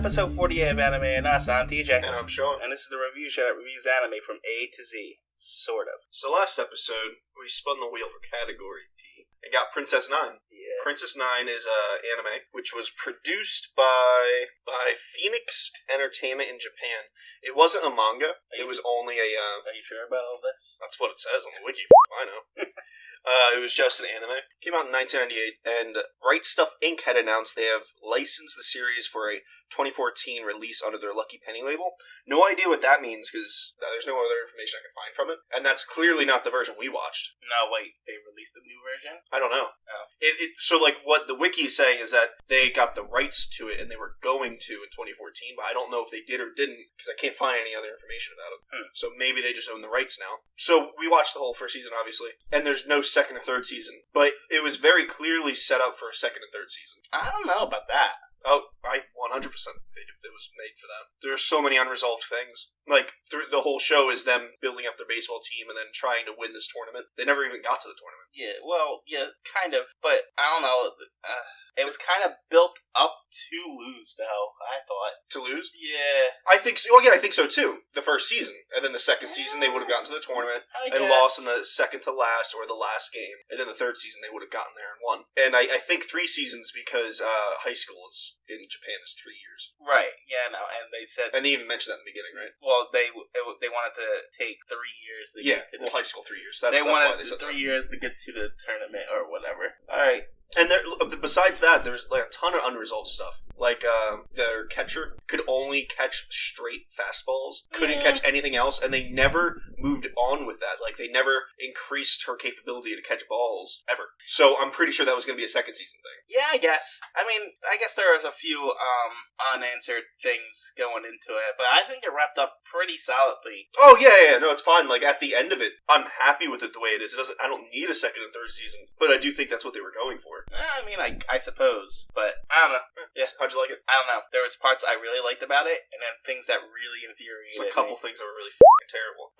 episode 48 of Anime and Us. I'm TJ. And I'm Shawn. And this is the review show that reviews anime from A to Z. Sort of. So last episode, we spun the wheel for category P and got Princess 9. Yeah. Princess 9 is anime, which was produced by Phoenix Entertainment in Japan. It wasn't a manga. It was only a... Are you sure about all this? That's what it says on the wiki. I know. It was just an anime. Came out in 1998, and Right Stuff Inc. had announced they have licensed the series for a 2014 release under their Lucky Penny label. No idea what that means, because there's no other information I can find from it. And that's clearly not the version we watched. No, wait. They released a new version? I don't know. Oh. So, what the wiki is saying is that they got the rights to it, and they were going to in 2014, but I don't know if they did or didn't, because I can't find any other information about it. So maybe they just own the rights now. So we watched the whole first season, obviously, and there's no second or third season. But it was very clearly set up for a second and third season. I don't know about that. Oh, I 100% think it was made for that. There are so many unresolved things. Like, through the whole show is them building up their baseball team and then trying to win this tournament. They never even got to the tournament. Yeah, well, yeah, kind of. But, I don't know. It was kind of built up to lose, though, I thought. To lose? Yeah. I think so. Well, yeah, I think so, too. The first season. And then the second season, they would have gotten to the tournament and lost in the second to last or the last game. And then the third season, they would have gotten there and won. And I think 3 seasons because high school is in Japan is 3 years. Right, yeah, no, and they said... And they even mentioned that in the beginning, right? Well, they wanted to take 3 years to get to high school 3 years. They wanted why they said 3 years to get to the tournament or whatever. Alright. And besides that, there's like a ton of unresolved stuff. Like, their catcher could only catch straight fastballs, couldn't catch anything else, and they never moved on with that. Like, they never increased her capability to catch balls, ever. So I'm pretty sure that was going to be a second season thing. Yeah, I guess. I mean, I guess there was a few unanswered things going into it, but I think it wrapped up pretty solidly. Oh, yeah, no, it's fine. Like, at the end of it, I'm happy with it the way it is. I don't need a second and third season, but I do think that's what they were going for. I mean, I suppose, but I don't know. Yeah. How'd you like it? I don't know. There was parts I really liked about it, and then things that really infuriated me. There's a couple things that were really f***ing terrible.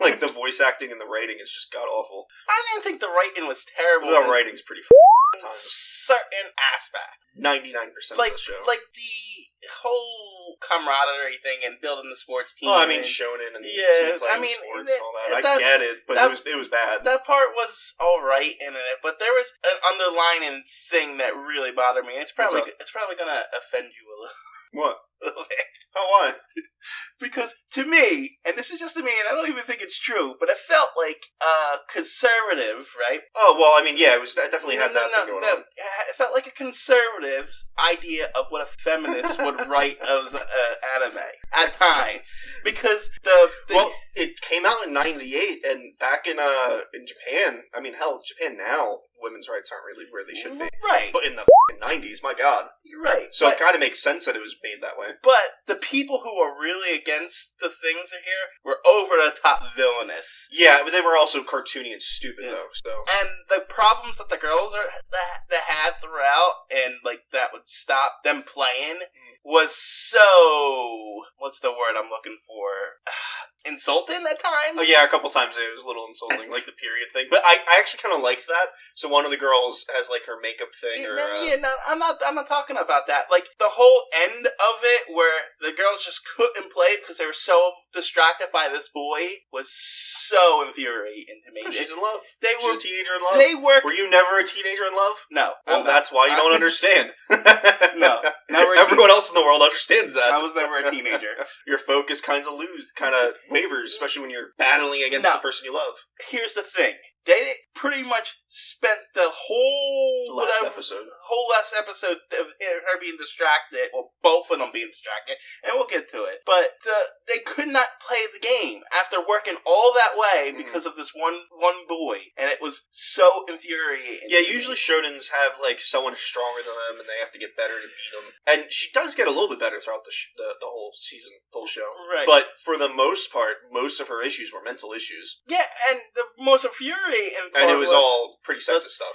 Like the voice acting and the writing is just god-awful. I didn't think the writing was terrible. The writing's pretty f***ing times. Certain aspect. 99% of the show. Like the whole camaraderie thing and building the sports team. Oh, I mean, Shonen and team playing sports and all that. I get it, but it was bad. That part was alright in it, but there was an underlying thing that really bothered me. It's probably gonna offend you a little. What? Oh, why? Because to me, and this is just to me, and I don't even think it's true, but it felt like conservative, right? Oh, well, I mean, yeah, it definitely had that thing going on. It felt like a conservative's idea of what a feminist would write as anime at times, because it came out in '98, and back in Japan, I mean, hell, Japan now, women's rights aren't really where they should be. Right. But in the '90s, my God. You're right. So it kind of makes sense that it was made that way. But the people who are really against the things here were over-the-top villainous. Yeah, but they were also cartoony and stupid, though. So. And the problems that the girls that had throughout, and like that would stop them playing, was so... What's the word I'm looking for? Insulting at times? Oh, yeah, a couple times it was a little insulting, like the period thing. But I actually kind of liked that. So one of the girls has, like, her makeup thing. I'm not talking about that. Like, the whole end of it, where the girls just couldn't play because they were so distracted by this boy, was so infuriating to me. She's in love. She's a teenager in love? Were you never a teenager in love? No. Well, that's why you don't understand. No. Everyone else in the world understands that. I was never a teenager. Your focus kind of wavers, especially when you're battling against the person you love. Here's the thing. They pretty much spent the whole last episode of her being distracted, or both of them being distracted, and we'll get to it. But they could not play the game after working all that way because of this one boy, and it was so infuriating. Yeah, usually shonens have like someone stronger than them, and they have to get better to beat them. And she does get a little bit better throughout the whole season, the whole show. Right. But for the most part, most of her issues were mental issues. Yeah, and the most infuriating part and it was all pretty sexist stuff.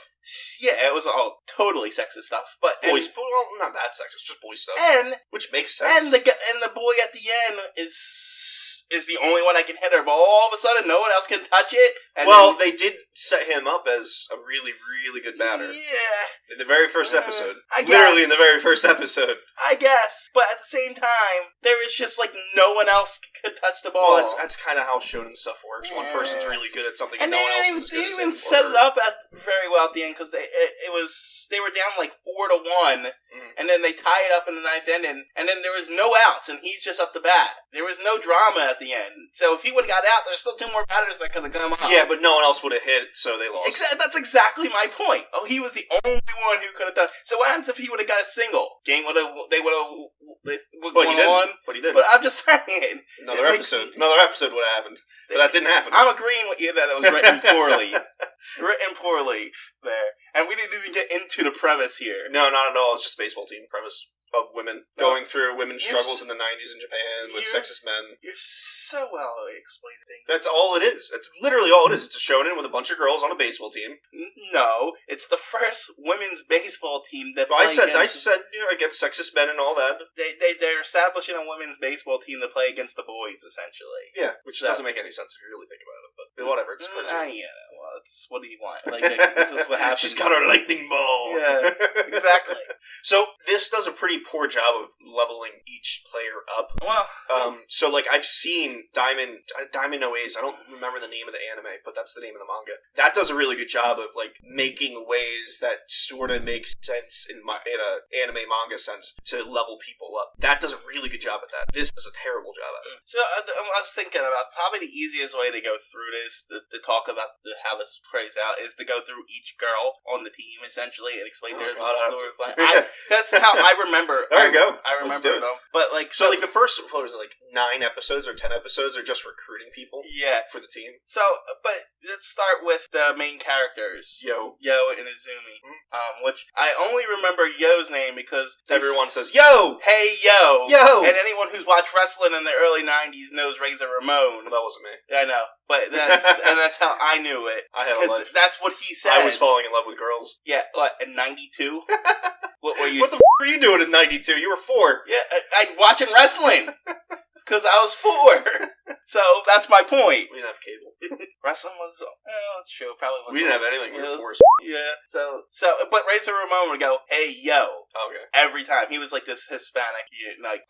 Yeah, it was all totally sexist stuff, but boys, well, not that sexist, just boy stuff, and which makes sense. And the boy at the end is is the only one that can hit her, but all of a sudden no one else can touch it. And they did set him up as a really, really good batter. Yeah. In the very first episode. I guess. Literally in the very first episode. I guess. But at the same time, there is just like no one else could touch the ball. Well, that's kind of how shonen stuff works. One person's really good at something and no one else is as good as him. They didn't even set it up very well at the end because they were down like 4-1, and then they tie it up in the ninth inning, and then there was no outs, and he's just up the bat. There was no drama at the end. So if he would have got out, there's still 2 more batters that could have come up. Yeah, but no one else would have hit, so they lost. That's exactly my point. Oh, he was the only one who could have done. So what happens if he would have got a single? They would have won. But he didn't. But I'm just saying. Another episode would have happened. But that didn't happen. I'm agreeing with you that it was written poorly. Written poorly there. And we didn't even get into the premise here. No, not at all. It's just a baseball team premise of women going through women's struggles in the 90s in Japan with sexist men. You're so well explaining things. That's all it is. That's literally all it is. It's a shonen with a bunch of girls on a baseball team. No, it's the first women's baseball team that. I said, against sexist men and all that. They're establishing a women's baseball team to play against the boys, essentially. Yeah, which doesn't make any sense if you really think about it. But whatever, it's cartoon. Yeah, well, what do you want? Like this is what happens. She's got her lightning ball. Yeah, exactly. So this does a pretty poor job of leveling each player up. Well, so like I've seen Diamond No Ace. I don't remember the name of the anime, but that's the name of the manga. That does a really good job of like making ways that sort of make sense in a anime manga sense to level people up. That does a really good job at that. This does a terrible job at it. So I was thinking about probably the easiest way to go through this, to talk about how this plays out, is to go through each girl on the team essentially and explain their story. That's how I remember. There you go. I remember them. But like, so like the first, what was it, like 9 episodes or 10 episodes are just recruiting people. Yeah, for the team. So, but let's start with the main characters, Yo and Izumi. Which I only remember Yo's name because everyone says Yo, hey Yo, Yo, and anyone who's watched wrestling in the early '90s knows Razor Ramon. Well, that wasn't me. I know, but that's how I knew it. I had a life. That's what he said. I was falling in love with girls. Yeah, what, in '92? What were you? What the were you doing in '92? You were 4. Yeah, I'm watching wrestling. Because I was 4. So that's my point. We didn't have cable. Wrestling was, that's true. Probably was. We didn't have anything. We were 4. Yeah. So, but Razor Ramon would go, hey, yo. Okay. Every time. He was like this Hispanic, like,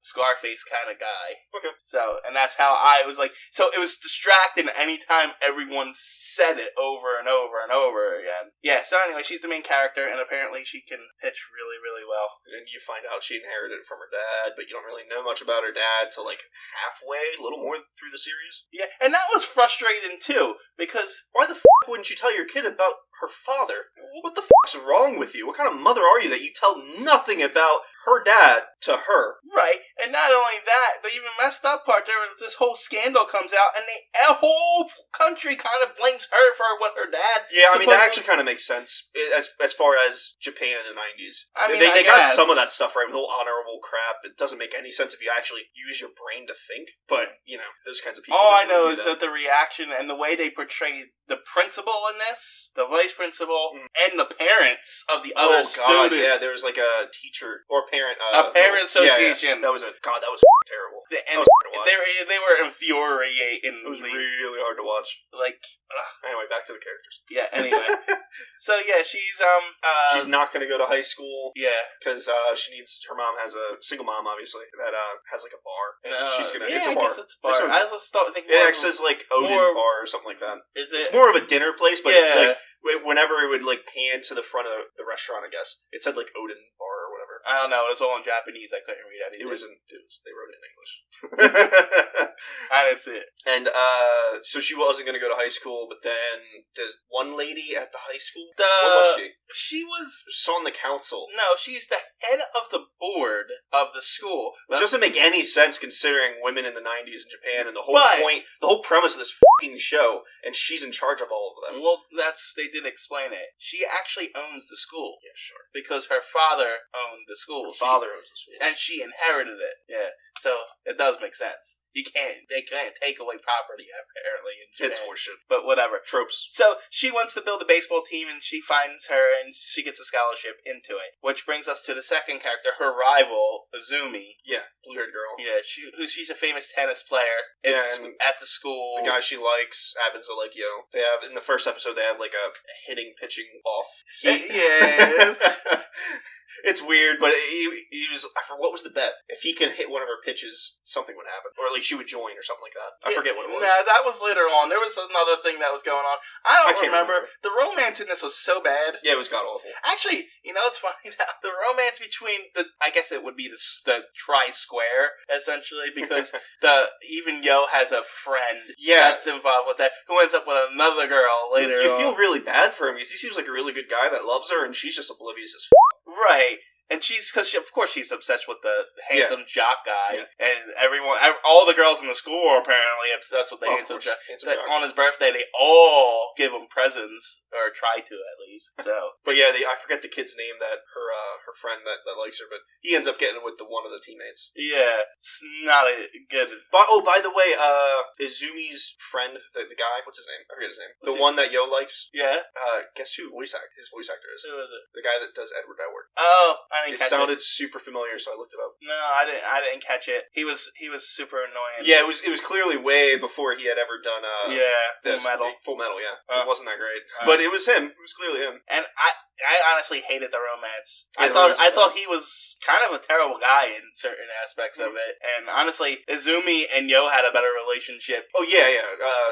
Scarface kind of guy. Okay. So, and that's how I was like, so it was distracting anytime everyone said it over and over and over again. Yeah, so anyway, she's the main character, and apparently she can pitch really, really well. And you find out she inherited it from her dad, but you don't really know much about her dad till like halfway, a little more through the series. Yeah, and that was frustrating too, because why the wouldn't you tell your kid about her father? What the is wrong with you? What kind of mother are you that you tell nothing about her dad to her? Right, and not only that, the even messed up part, there was this whole scandal comes out, and the whole country kind of blames her for what her dad. Yeah, I mean that actually kind of makes sense as far as Japan in the 90s. I mean, they got some of that stuff right with the whole honorable crap. It doesn't make any sense if you actually use your brain to think. But you know, those kinds of people. All I know is that the reaction and the way they portrayed the principal in this, the vice principal, and the parents of the other students. Yeah, there was like a teacher or parent. A parent association. Yeah. That was terrible. And they were infuriating. It was really hard to watch. Like, anyway, back to the characters. Yeah. Anyway, so yeah, she's not going to go to high school. Yeah, because her mom has a single mom, obviously, that has like a bar. And she's gonna. It's a bar. It's a bar. I was thinking. It actually says like Odin Bar or something like that. Is it? It's more of a dinner place, but like whenever it would like pan to the front of the restaurant, I guess it said like Odin Bar or whatever. I don't know. It was all in Japanese. I couldn't read anything. They wrote it in English. And that's it. And so she wasn't going to go to high school, but then the one lady at the high school, what was she? She was on the council. No, she's the head of the board of the school. Which doesn't make any sense considering women in the 90s in Japan and the whole premise of this fucking show, and she's in charge of all of them. Well, they did explain it. She actually owns the school. Yeah, sure. Because her father owned the school. Her father owns the school. And she inherited it. Yeah. So, it does make sense. They can't take away property, apparently, in Japan. It's horseshit. But whatever. Tropes. So, she wants to build a baseball team, and she finds her, and she gets a scholarship into it. Which brings us to the second character, her rival, Azumi. Yeah, blue-haired girl. Yeah, she's a famous tennis player at the school. The guy she likes happens to like Yo. They have, in the first episode, they have, like, a hitting, pitching off. Yes. It's weird, but he was... I forgot, what was the bet? If he could hit one of her pitches, something would happen. Or at least she would join or something like that. I forget what it was. Nah, that was later on. There was another thing that was going on. I can't remember. The romance in this was so bad. Yeah, it was god-awful. Actually, it's funny now. The romance between I guess it would be the tri-square, essentially, because even Yo has a friend that's involved with that, who ends up with another girl later on. You feel really bad for him, because he seems like a really good guy that loves her, and she's just oblivious as Right. And of course she's obsessed with the handsome jock guy. Yeah. And all the girls in the school are apparently obsessed with the handsome jock. On his birthday, they all give him presents, or try to at least. So, but yeah, I forget the kid's name that her friend that likes her, but he ends up getting with one of the teammates. Yeah, it's not a good... by the way, Izumi's friend, the guy, what's his name? I forget his name. The one that Yo likes? Yeah? Guess who his voice actor is? Who is it? The guy that does Edward. Oh, I didn't catch it. It sounded super familiar, so I looked it up. No, I didn't catch it. He was super annoying. Yeah, it was clearly way before he had ever done Full Metal, yeah. It wasn't that great. But it was him. It was clearly him. And I honestly hated the romance. Yeah, I thought he was kind of a terrible guy in certain aspects of it. And honestly, Izumi and Yo had a better relationship. Oh, yeah.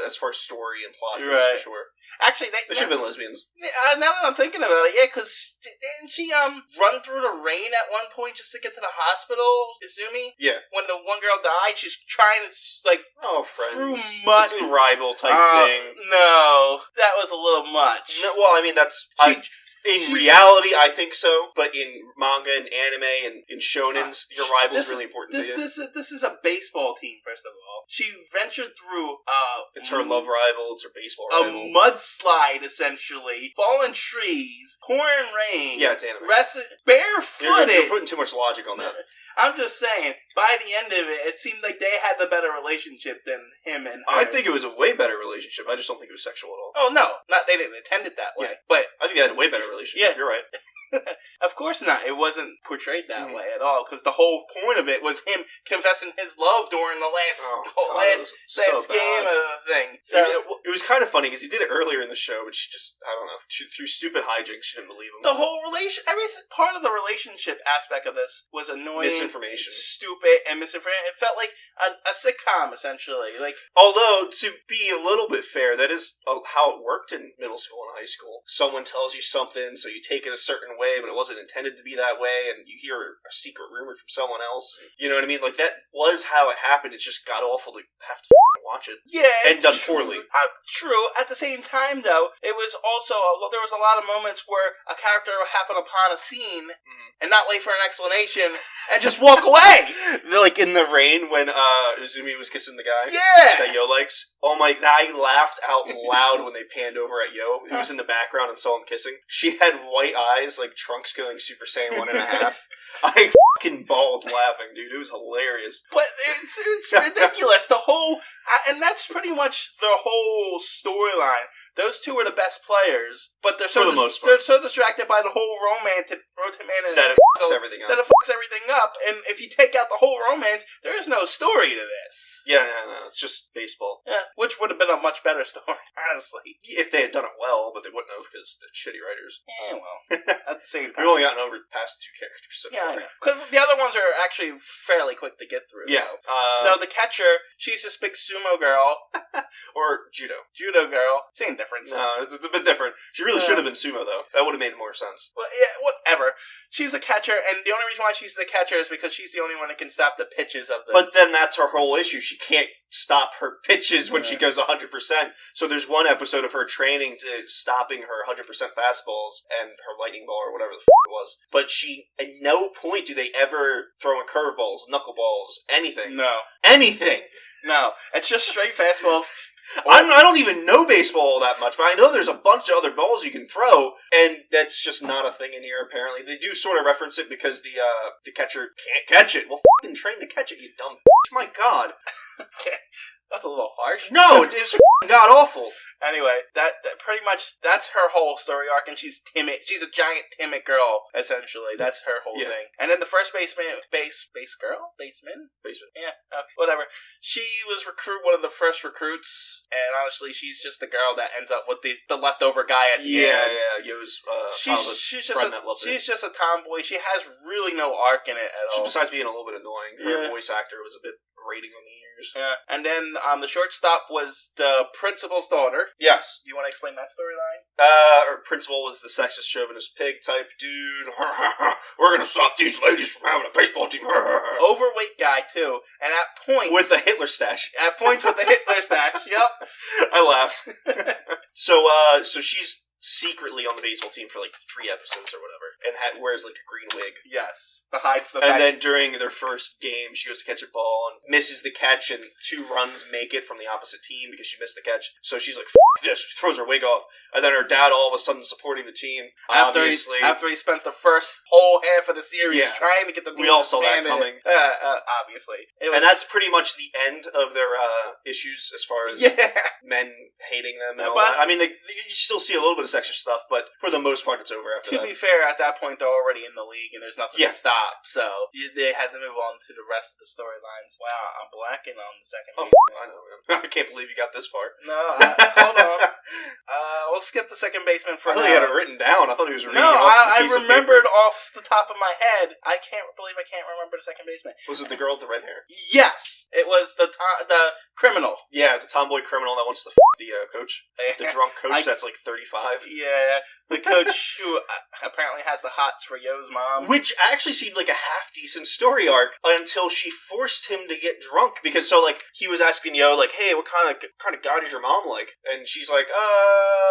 As far as story and plot goes, for sure. Actually, they should have been lesbians. Now that I'm thinking about it, because didn't she run through the rain at one point just to get to the hospital, Izumi? Yeah. When the one girl died, she's trying to, friends. Screw mud. It's a rival type thing. No, that was a little much. No, well, I mean, in reality, I think so, but in manga and anime and in shonens, your rival's really important to you. This is a baseball team, first of all. She ventured through it's her love rival, it's her baseball rival. A mudslide, essentially. Fallen trees, pouring rain. Yeah, it's anime. Barefooted. You're putting too much logic on that. I'm just saying, by the end of it seemed like they had the better relationship than him and her. I think it was a way better relationship. I just don't think it was sexual at all. Oh, no. They didn't intend it that way. Yeah. But I think they had a way better relationship. Yeah. You're right. Of course not. It wasn't portrayed that way at all, because the whole point of it was him confessing his love during the last game of the thing. So, it was kind of funny, because he did it earlier in the show, but she just, I don't know, through stupid hijinks, she didn't believe him. The whole part of the relationship aspect of this was annoying, misinformation, stupid, and misinformation. It felt like a sitcom, essentially. Although, to be a little bit fair, that is how it worked in middle school and high school. Someone tells you something, so you take it a certain way, but it wasn't intended to be that way, and you hear a secret rumor from someone else. You know what I mean? That was how it happened. It's just god awful to have to watch it. Yeah, and done poorly. True. At the same time, though, it was also there was a lot of moments where a character would happen upon a scene and not wait for an explanation and just walk away. Like in the rain when Izumi was kissing the guy. Yeah, that Yo likes. Oh my! I laughed out loud when they panned over at Yo, who was in the background and saw him kissing. She had white eyes, like Trunks going Super Saiyan 1.5. I fucking bawled laughing, dude. It was hilarious. But it's ridiculous. And that's pretty much the whole storyline. Those two are the best players, but they're so distracted by the whole romance that it fucks everything up. And if you take out the whole romance, there is no story to this. Yeah, no, it's just baseball. Yeah, which would have been a much better story, honestly. If they had done it well, but they wouldn't have because they're shitty writers. Yeah, well, at the same time. We've only gotten over past two characters. So yeah, I know. Because the other ones are actually fairly quick to get through. Yeah. So the catcher, she's this big sumo girl. Or judo. Judo girl. Same difference. No, it's a bit different. She really should have been sumo, though. That would have made more sense. Well, yeah, whatever. She's a catcher, and the only reason why she's the catcher is because she's the only one that can stop the pitches of the... But then that's her whole issue. She can't stop her pitches when she goes 100%. So there's one episode of her training to stopping her 100% fastballs and her lightning ball or whatever the it was. But at no point do they ever throw in curveballs, knuckleballs, anything. No. Anything! No. It's just straight fastballs. I don't even know baseball that much, but I know there's a bunch of other balls you can throw, and that's just not a thing in here, apparently. They do sort of reference it because the catcher can't catch it. Well, fucking train to catch it, you dumb bitch. My God. That's a little harsh. No, it was god-awful. Anyway, that pretty much, that's her whole story arc, and she's timid. She's a giant timid girl, essentially. That's her whole thing. And then the first baseman, baseman? Yeah, whatever. She was one of the first recruits, and honestly, she's just the girl that ends up with the leftover guy at the end. Yeah, it was she's just a tomboy. She has really no arc in it at all. Besides being a little bit annoying, her voice actor was a bit grating on the ears. Yeah, and then the shortstop was the principal's daughter. Yes. Do you want to explain that storyline? Her principal was the sexist chauvinist pig type dude. We're gonna stop these ladies from having a baseball team. Overweight guy too, and at points with the Hitler stash. At points with the Hitler stash. Yep. I laughed. So she's secretly on the baseball team for like 3 episodes or whatever, and wears like a green wig. Yes, hides the. And then during their first game, she goes to catch a ball and misses the catch, and 2 runs make it from the opposite team because she missed the catch. So she's like, "F this!" She throws her wig off, and then her dad all of a sudden supporting the team. After he spent the first whole half of the series trying to get the team. We all saw that coming. Obviously, and that's pretty much the end of their issues as far as men hating them and all that. I mean, you still see a little bit of sexist stuff, but for the most part, it's over after that. To be fair, at that point, they're already in the league, and there's nothing to stop, so they had to move on to the rest of the storylines. Wow, I'm blacking on the second base. I know, man. I can't believe you got this far. No, hold on. We'll skip the second baseman for now. I thought you had it written down. I thought he was reading it off I remembered off the top of my head. I can't believe I can't remember the second baseman. Was it the girl with the red hair? Yes! It was the criminal. Yeah, the tomboy criminal that wants to the coach. The drunk coach that's like 35. Yeah, the coach who apparently has the hots for Yo's mom. Which actually seemed like a half-decent story arc until she forced him to get drunk. Because, he was asking Yo, like, hey, what kind of guy is your mom like? And she's like,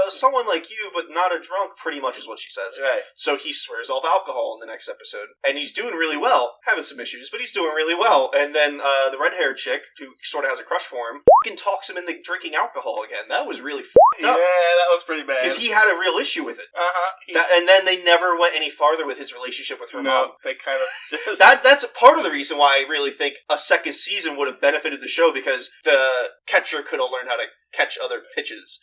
someone like you, but not a drunk, pretty much is what she says. Right. So he swears off alcohol in the next episode. And he's doing really well. Having some issues, but he's doing really well. And then the red-haired chick, who sort of has a crush for him, fucking talks him into drinking alcohol again. That was really fucked up. Yeah, that was pretty bad. Because he had a real issue with it. Uh-huh. And then they never went any farther with his relationship with her mom. They kind of just... That's part of the reason why I really think a second season would have benefited the show, because the catcher could have learned how to catch other pitches.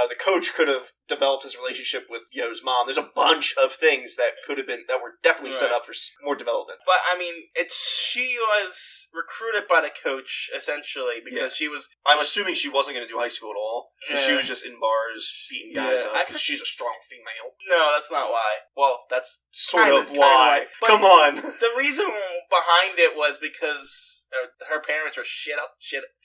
The coach could have developed his relationship with Yo's mom. There's a bunch of things that were definitely set up for more development. But I mean, she was recruited by the coach essentially because she was. I'm assuming she wasn't going to do high school at all. Yeah. She was just in bars beating guys up because she's a strong female. No, that's not why. Well, that's sort of why. Come on. The reason behind it was because her parents were shit.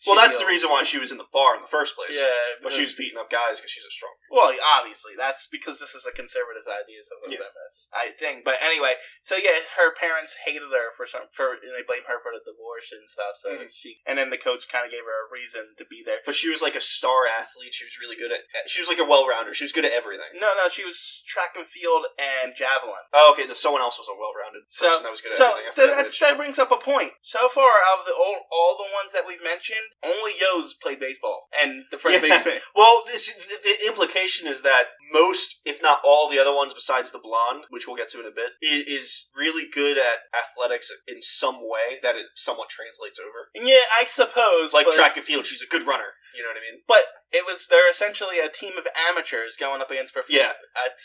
Well, that's the reason why she was in the bar in the first place. Yeah, but she was beating up guys because she's a strong female. Well, obviously, that's because this is a conservative idea of MS, I think. But anyway, so her parents hated her and they blame her for the divorce and stuff. So and then the coach kind of gave her a reason to be there. But she was like a star athlete. She was really good she was like a well-rounder. She was good at everything. No, she was track and field and javelin. Oh, okay. Someone else was a well-rounded person that was good at everything. That brings up a point. So far, out of all the ones that we've mentioned, only Yo's played baseball and the first baseman. Well, the implication is that most, if not all, the other ones besides the blonde, which we'll get to in a bit, is really good at athletics in some way that it somewhat translates over. Yeah, I suppose. Like track and field, she's a good runner. You know what I mean? But they're essentially a team of amateurs going up against a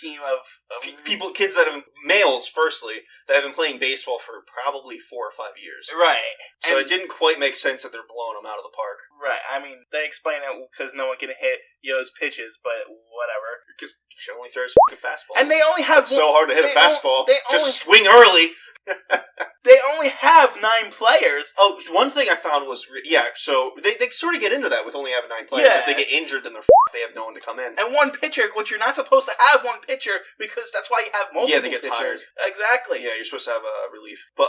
team of kids that have males, firstly, that have been playing baseball for probably 4 or 5 years. Right. So it didn't quite make sense that they're blowing them out of the park. Right. I mean, they explain it because no one can hit Yo's pitches, but whatever. Because she only throws fucking fastballs. And they only have it's so hard to hit a fastball. Just swing early. They only have 9 players. Oh, one thing I found was, so they sort of get into that with only having 9 players. If they get injured, then they have no one to come in. And one pitcher, which you're not supposed to have one pitcher, because that's why you have multiple Yeah, they get pitchers. tired. Exactly. Yeah, you're supposed to have a relief. But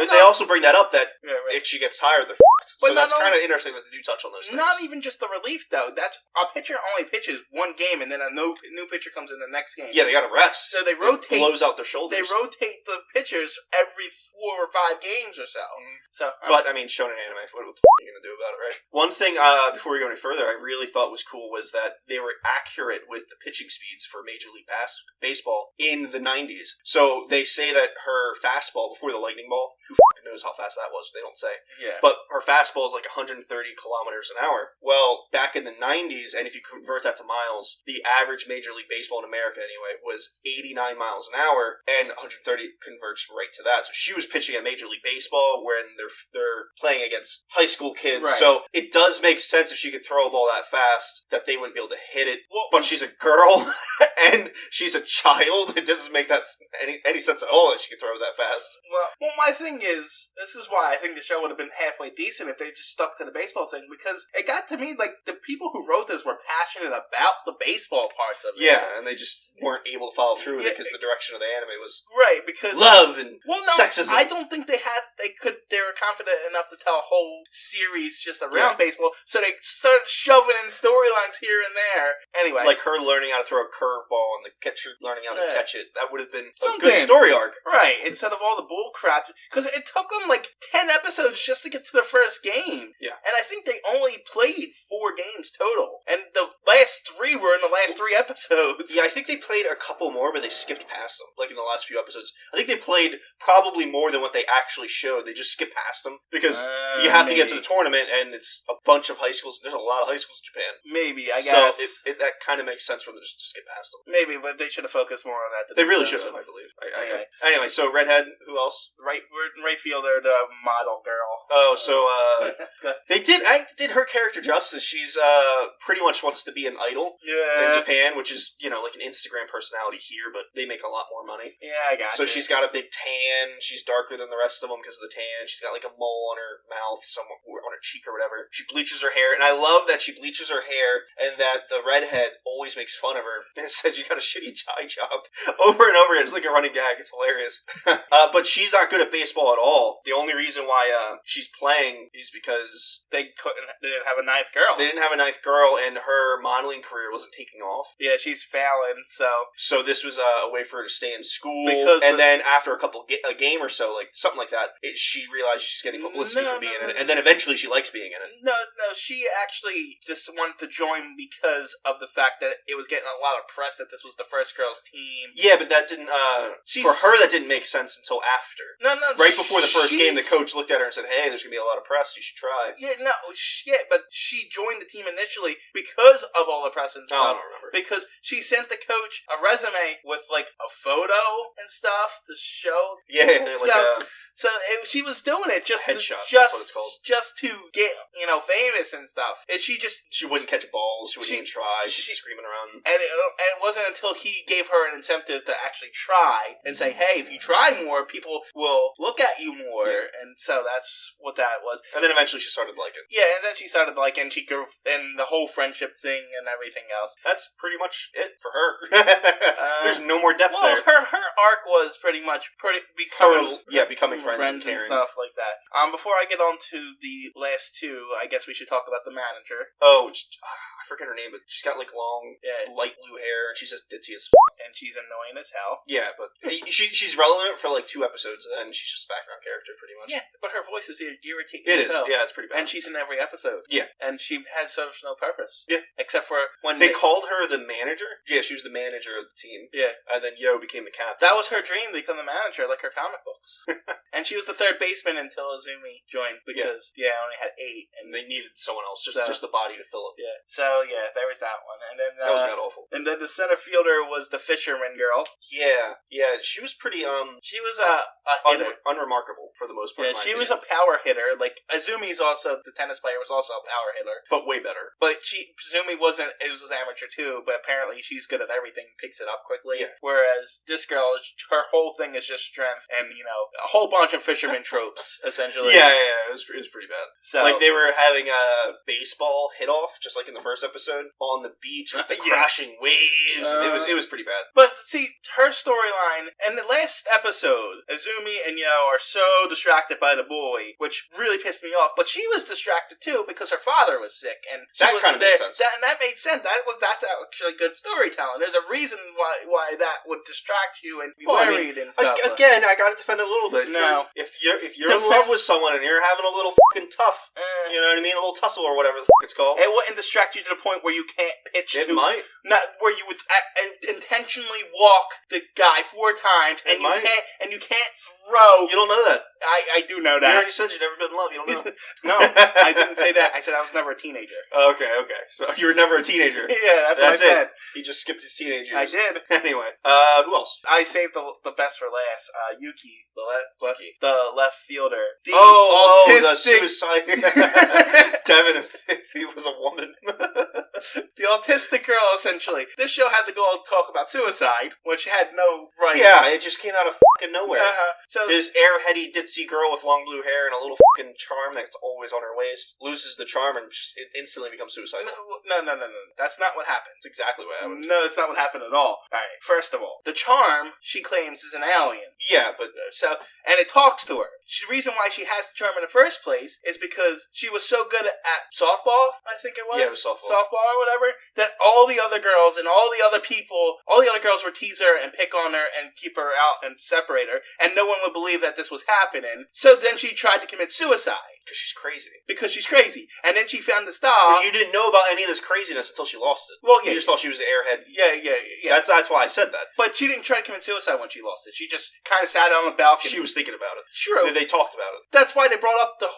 they also bring that up that if she gets tired, they're f***ed. So that's kind of interesting that they do touch on those things. Not even just the relief, though. That's a pitcher only pitches one game, and then a new pitcher comes in the next game. Yeah, they got to rest. So they rotate. It blows out their shoulders. They rotate the pitchers every 4 or 5 games or so. So, but I mean, shonen anime. What the f*** are you gonna do about it, right? One thing before we go any further, I really thought was cool was that they were accurate with the pitching speeds for Major League Baseball in the 90s. So they say that her fastball before the lightning ball, who f***ing knows how fast that was? They don't say. Yeah. But her fastball is like 130 kilometers an hour. Well, back in the 90s, and if you convert that to miles, the average Major League Baseball in America anyway was 89 miles an hour, and 130 converts right to that. So she was pitching at Major League Baseball when they're playing against high school kids. Right. So it does make sense if she could throw a ball that fast that they wouldn't be able to hit it. Well, but she's a girl and she's a child. It doesn't make that any sense at all that she could throw that fast. Well, my thing is, this is why I think the show would have been halfway decent if they just stuck to the baseball thing, because it got to me like the people who wrote this were passionate about the baseball parts of it. Yeah, and they just weren't able to follow through with it because the direction of the anime was right, because love and sexism. I don't think they were confident enough to tell a whole series just around baseball, so they started shoving in storylines here and there. Anyway, like her learning how to throw a curveball and the catcher learning how to catch it. That would have been a good Something. story arc, right? Instead of all the bull crap, because it took them like 10 episodes just to get to the first game. Yeah, and I think they only played 4 games total, and the last 3 were in the last 3 episodes. Yeah, I think they played a couple more, but they skipped past them. Like in the last few episodes, I think they played probably more than what they actually showed. They just skipped past them because you have to get to the tournament, and it's a bunch of high schools. There's a lot of high schools in Japan. Maybe, I guess. So that kind of makes sense for them just to skip past them. Maybe, but they should have focused more on that. They really should have, I believe. Anyway, so Redhead, who else? Right fielder, the model girl. Oh, so they did. I did her character justice. She's pretty much wants to be an idol in Japan, which is like an Instagram personality here, but they make a lot more money. Yeah, I got So she's got a big tan. She's darker than the rest of them because of the tan. She's got like a mole on her mouth, somewhere on her cheek or whatever. She bleaches her hair, and I love that she bleaches her hair, and that the redhead always makes fun of her and says, "You got a shitty eye job," over and over again. It's like a running gag. It's hilarious. But she's not good at baseball at all. The only reason why she's playing is because they didn't have a 9th girl. They didn't have a 9th girl, and her modeling career wasn't taking off. Yeah, she's failing. So this was a way for her to stay in school. Then after a game or so, like something like that, she realized she's getting publicity for being in it, and then eventually she likes being in it. No, she actually just wanted to join because of the fact that it was getting a lot of press that this was the first girls team. Yeah, but that didn't. For her, that didn't make sense until after. No. Right before the first game, the coach looked at her and said, "Hey, there's gonna be a lot of press. You should try." Yeah, but she joined the team initially because of all the press and stuff. Oh, I don't remember. Because she sent the coach a resume with like a photo and stuff to show. Yeah, she was doing it just headshot. That's what it's called. Just to get famous and stuff. And she wouldn't catch balls. She wouldn't even try. She's screaming around. And it wasn't until he gave her an incentive to actually try and say, "Hey, if you try more, people will look at you more." Yeah. And so that's what that was. And then eventually she started liking. Yeah, and then she started liking. She grew, and the whole friendship thing and everything else. That's pretty much it for her. There's no more depth there. Her arc was pretty much becoming friends and stuff like that. Before I get on to the last 2, I guess we should talk about the manager. Oh, I forget her name, but she's got like long, light blue hair, and she's just ditzy as and she's annoying as hell. Yeah, but she's relevant for like 2 episodes, and then she's just a background character pretty much. Yeah, but her voice is irritating. It is. Yeah, it's pretty bad. And she's in every episode. Yeah, and she has such no purpose. Yeah, except for when they called her the manager. Yeah, she was the manager of the team. Yeah, and then Yo became the captain. That was her dream, to become the manager, like her comic books. And she was the 3rd baseman until Azumi joined because only had 8, and they needed someone else, just the body to fill it. Yeah. So there was that one, and then that was god awful. And then the center fielder was the fisherman girl. Yeah, she was pretty. She was a hitter, unremarkable for the most part. Yeah, she was a power hitter. Like Azumi's also the tennis player was also a power hitter, but way better. But Azumi wasn't. It was amateur too, but apparently she's good at everything, picks it up quickly. Yeah. Whereas this girl, her whole thing is just strength and a whole bunch of fisherman tropes essentially. Yeah, it was pretty bad. So like they were having a baseball hit off, just like in the first first episode on the beach with the crashing waves. It was pretty bad. But see, her storyline in the last episode, Azumi and Yo are so distracted by the boy, which really pissed me off. But she was distracted too because her father was sick, and she that kind of made sense. That made sense. That's actually good storytelling. There's a reason why that would distract you and be worried and stuff. Again, I got to defend a little bit. If you're in love with someone and you're having a little fucking tough, you know what I mean, a little tussle or whatever the fuck it's called, it wouldn't distract you to the point where you can't pitch. It might. Not where you would intentionally walk the guy 4 times and you can't throw. You don't know that. I do know that. You already said you've never been in love. You don't know. No, I didn't say that. I said I was never a teenager. Okay. So you were never a teenager. Yeah, that's what I said. He just skipped his teenage I years. did. Anyway, who else? I saved the best for last. Yuki, the left fielder. The the suicide. Devin, if he was a woman. The autistic girl, essentially. This show had the goal to talk about suicide, which had no right. Yeah, it just came out of fucking nowhere. So this airheady ditzy girl with long blue hair and a little fucking charm that's always on her waist loses the charm and just instantly becomes suicidal. No. That's not what happened. That's exactly what happened. No, that's not what happened at all. Alright, first of all, the charm, she claims, is an alien. Yeah, but... And it talks to her. The reason why she has the charm in the first place is because she was so good at softball, I think it was. Yeah, it was softball. Softball or whatever, that all the other girls and all the other people, all the other girls would tease her and pick on her and keep her out and separate her, and no one would believe that this was happening. So then she tried to commit suicide. Because she's crazy. And then she found this doll. Well, you didn't know about any of this craziness until she lost it. Well, yeah. You just thought she was the airhead. Yeah. That's why I said that. But she didn't try to commit suicide when she lost it. She just kind of sat on the balcony. She was thinking about it. True. They talked about it. That's why they brought up the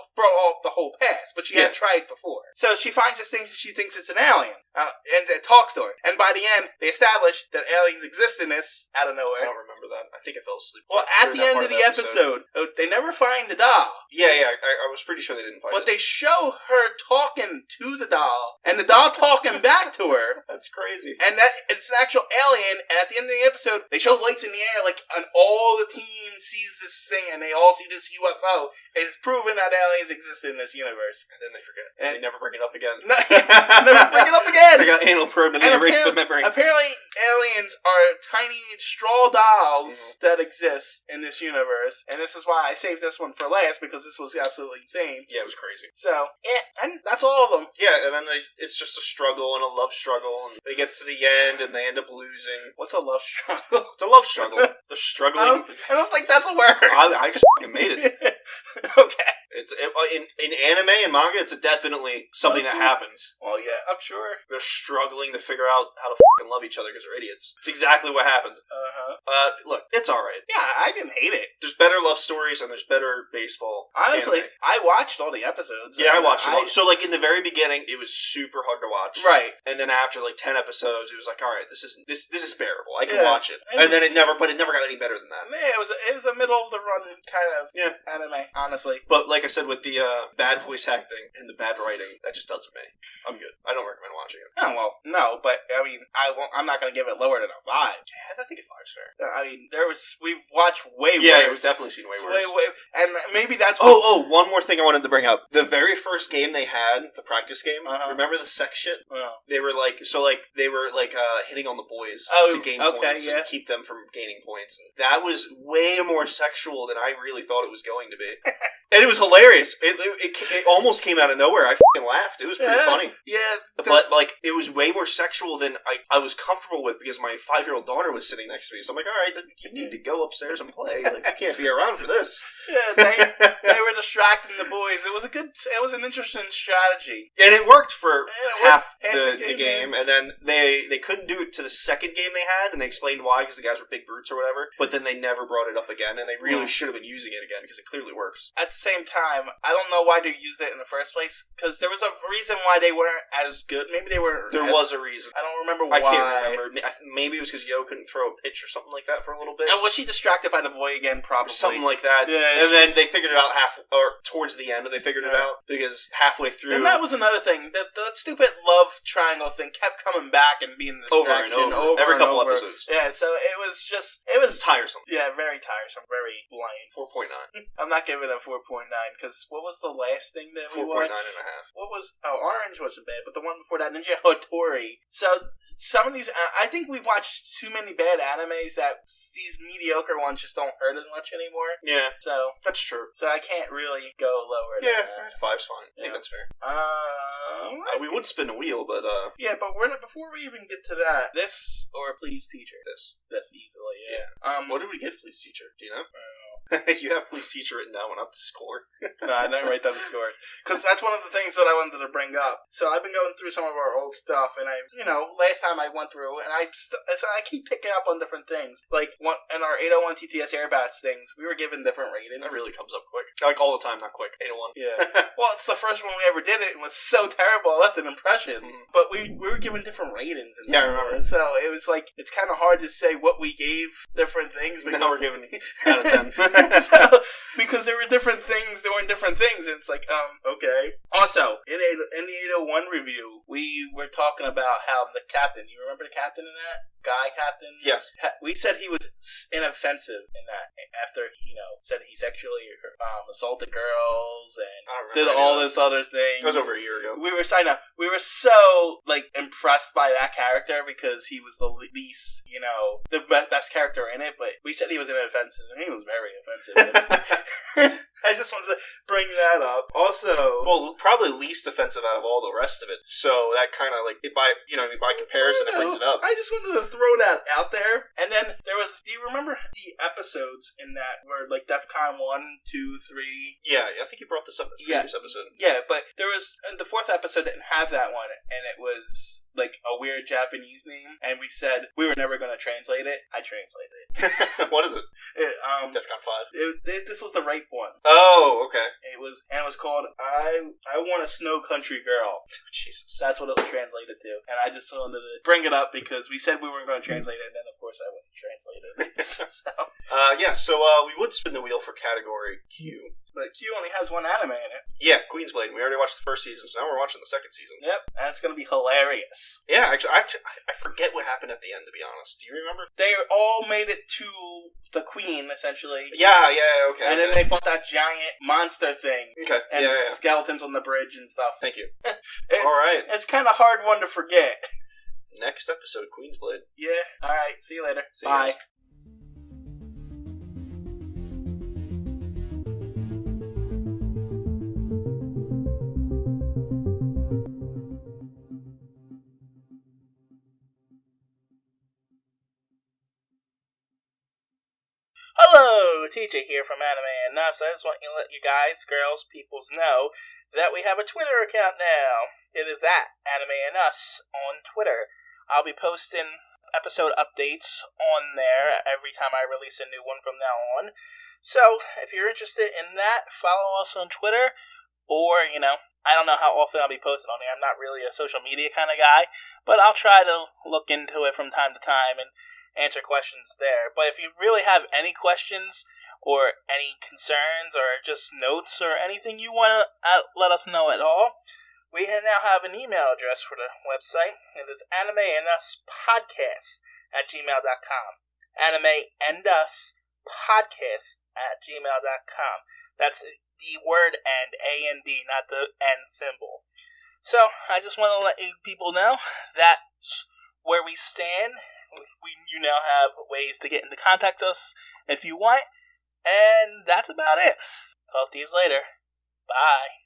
whole past, but she had tried before. So she finds this thing, she thinks it's an alien, and it talks to her. And by the end, they establish that aliens exist in this out of nowhere. I don't remember that. I think I fell asleep. Well, at the end of the episode, they never find the doll. Yeah, I was pretty sure they didn't find it. But they show her talking to the doll, and the doll talking back to her. That's crazy. And it's an actual alien, and at the end of the episode, they show lights in the air, and all the team sees this thing, and they all see this UFO. It's proven that aliens exist in this universe. And then they forget. And they never bring it up again. Never bring it up again! They got anal probe and they erased the memory. Apparently, aliens are tiny straw dolls that exist in this universe. And this is why I saved this one for last, because this was absolutely insane. Yeah, it was crazy. So, and that's all of them. Yeah, and then it's just a struggle and a love struggle, and they get to the end and they end up losing. What's a love struggle? It's a love struggle. They're struggling. I don't think that's a word. I just fucking made it. Okay. It's in anime and manga, it's definitely something that happens. Well, yeah, I'm sure. They're struggling to figure out how to fucking love each other because they're idiots. It's exactly what happened. Look, it's alright. Yeah, I didn't hate it. There's better love stories and there's better baseball. Honestly, anime. I watched all the episodes. Yeah, I watched them all. So, in the very beginning, it was super hard to watch. Right. And then after, 10 episodes, it was like, alright, this is bearable. I can watch it. And then it never got any better than that. Yeah, it was a middle-of-the-run kind of anime, honestly. But like I said, with the bad voice acting and the bad writing, that just doesn't me. I'm good. I don't recommend watching it. Oh, well, no, but, I mean, I'm not going to give it lower than a 5. Yeah, I think a 5-star. I mean, we've watched way worse. Yeah, we've definitely seen way worse. And maybe that's what... one more thing I wanted to bring up. The very first game they had, the practice game, remember the sex shit? They were hitting on the boys to gain points and keep them from gaining points. And that was way more sexual than I really thought it was going to be. And it was hilarious. It almost came out of nowhere. I fucking laughed. It was pretty funny. Yeah. But, it was way more sexual than I was comfortable with because my 5-year-old daughter was sitting next to me. So I'm like, all right, you need to go upstairs and play. You can't be around for this. Yeah, they were distracting the boys. It was an interesting strategy. And it worked for half the yeah. game. And then they couldn't do it to the second game they had, and they explained why, because the guys were big brutes or whatever. But then they never brought it up again, and they really should have been using it again, because it clearly works. At the same time, I don't know why they used it in the first place, because there was a reason why they weren't as good. Maybe they weren't. There was a reason. I don't don't remember why. I can't remember. Maybe it was because Yo couldn't throw a pitch or something like that for a little bit. And was she distracted by the boy again? Probably something like that. Yeah, and then they figured it out towards the end. They figured it out because halfway through, and that was another thing. The stupid love triangle thing kept coming back and being a distraction over every couple over. episodes. Yeah, so it was tiresome. Yeah, very tiresome, very bland. 4.9. I'm not giving it 4.9 because what was the last thing that we 4.9 watched? and a half. What was Orange wasn't bad, but the one before that, Ninja Hattori. So some of these, I think we watched too many bad animes that these mediocre ones just don't hurt as much anymore. Yeah, so that's true. So I can't really go lower than that. 5's fine. I think that's fair. We would spin a wheel, but yeah, but before we even get to that, this or Please Teacher, this easily, yeah. What did we give Please Teacher? Do you know? You have Please Teacher written down, but not the score. No, I didn't write down the score. Because that's one of the things that I wanted to bring up. So I've been going through some of our old stuff, and last time I went through, and I keep picking up on different things. Like, in our 801 TTS Airbats things, we were given different ratings. That really comes up quick. Like, all the time, not quick. 801. Yeah. Well, it's the first one we ever did it. It was so terrible. I left an impression. Mm-hmm. But we were given different ratings. I remember. And so it was like, it's kind of hard to say what we gave different things. Now we're giving out of 10. So, because there were different things doing different things, and it's like, okay. Also, in the 801 review, we were talking about how the captain, you remember the captain in that? Guy captain? Yes. We said he was inoffensive in that, after, said he sexually assaulted girls and did all this other thing. It was over a year ago. We were so, impressed by that character because he was the least, the best character in it, but we said he was inoffensive, and he was very offensive. I just wanted to bring that up. Also, well, probably least offensive out of all the rest of it. So that kind of by comparison, it brings it up. I just wanted to throw that out there. And then there was. Do you remember the episodes in that were DEFCON 1, 2, 3? Yeah, I think you brought this up in the previous episode. Yeah, but there was the fourth episode didn't have that one, and it was a weird Japanese name, and we said we were never going to translate it. I translated it. What is it? DEFCON 5. This was the rape one. Oh, okay. It was called I Want a Snow Country Girl. Jesus. That's what it was translated to, and I just wanted to bring it up because we said we weren't going to translate it, and then of course I wouldn't translate it. So we would spin the wheel for category Q. But Q only has one anime in it. Yeah, Queen's Blade. We already watched the first season, so now we're watching the second season. Yep, and it's going to be hilarious. Yeah, actually, I forget what happened at the end, to be honest. Do you remember? They all made it to the Queen, essentially. Yeah, okay. And then they fought that giant monster thing. Okay, and skeletons on the bridge and stuff. Thank you. All right. It's kind of hard one to forget. Next episode, Queen's Blade. Yeah, alright, see you later. See you Bye. Guys. Hello, TJ here from Anime and Us. I just want to let you guys, girls, peoples know that we have a Twitter account now. It is at Anime and Us on Twitter. I'll be posting episode updates on there every time I release a new one from now on. So, if you're interested in that, follow us on Twitter, or, I don't know how often I'll be posting on there. I'm not really a social media kind of guy, but I'll try to look into it from time to time and answer questions there. But if you really have any questions or any concerns or just notes or anything you want to let us know at all, we now have an email address for the website. It is animeanduspodcast@gmail.com. animeanduspodcast@gmail.com. That's the word and, A-N-D, not the N symbol. So, I just want to let you people know that where we stand. You now have ways to get into contact us if you want. And that's about it. Talk to you later. Bye.